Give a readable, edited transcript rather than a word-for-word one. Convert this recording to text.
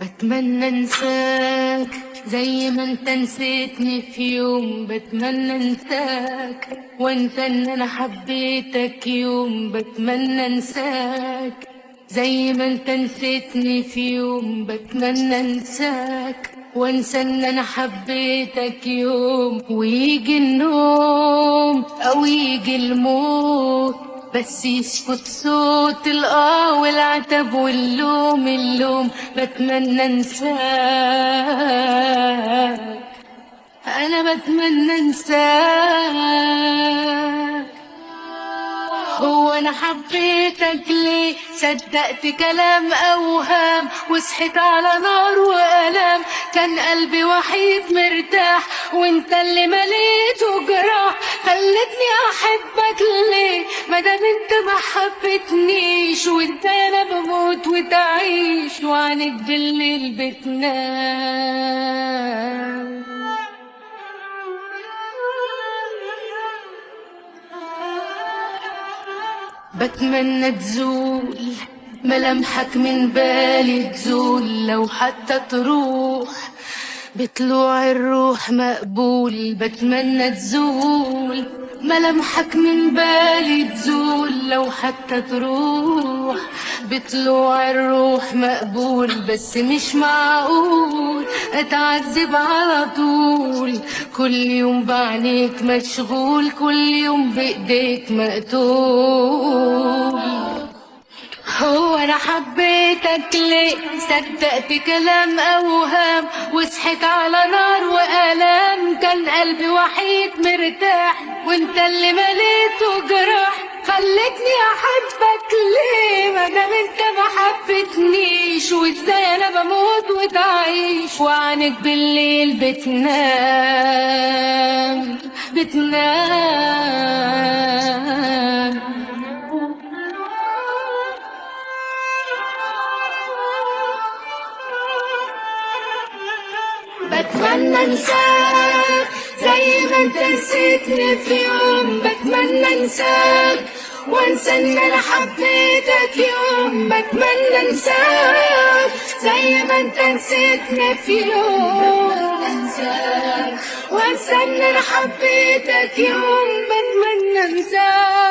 بتمنى انساك زي ما انت نسيتني في يوم. بتمنى انساك وانت ان انا حبيتك يوم. بتمنى انساك زي ما انت نسيتني في يوم. بتمنى انساك وانسى ان انا حبيتك يوم. ويجي النوم او يجي الموت بس يسكت صوت والعتب واللوم. بتمنى انساك، انا بتمنى انساك. هو انا حبيتك ليه؟ صدقت كلام اوهام وصحيت على نار والام. كان قلبي وحيد مرتاح وانت اللي مليته جراح. خلتني احبك ليه مادام انت ما حبتنيش؟ وانت انا بموت وتعيش وعنك بالليل بتنام. بتمنى تزول ملامحك من بالي، تزول لو حتى تروح بطلوع الروح مقبول. بتمنى تزول ملامحك من بالي، تزول لو حتى تروح بطلوع الروح مقبول. بس مش معقول اتعذب على طول، كل يوم بعينيك مشغول، كل يوم بايديك مقتول. هو انا حبيتك ليه؟ صدقت كلام اوهام وصحيت على نار والام. كان قلبي وحيد مرتاح وانت اللي مليته جراح. خلتني احبك ليه مادام انت ما حبتنيش؟ وازاي انا بموت وتعيش وعنك بالليل بتنام بتنام. بتمنى انساك زي ما انت نسيتني في يوم. بتمنى انساك وانسى ان انا حبيتك يوم. بتمنى انساك زي ما انت نسيتني في يوم. انساك وانسى ان انا حبيتك يوم. بتمنى انساك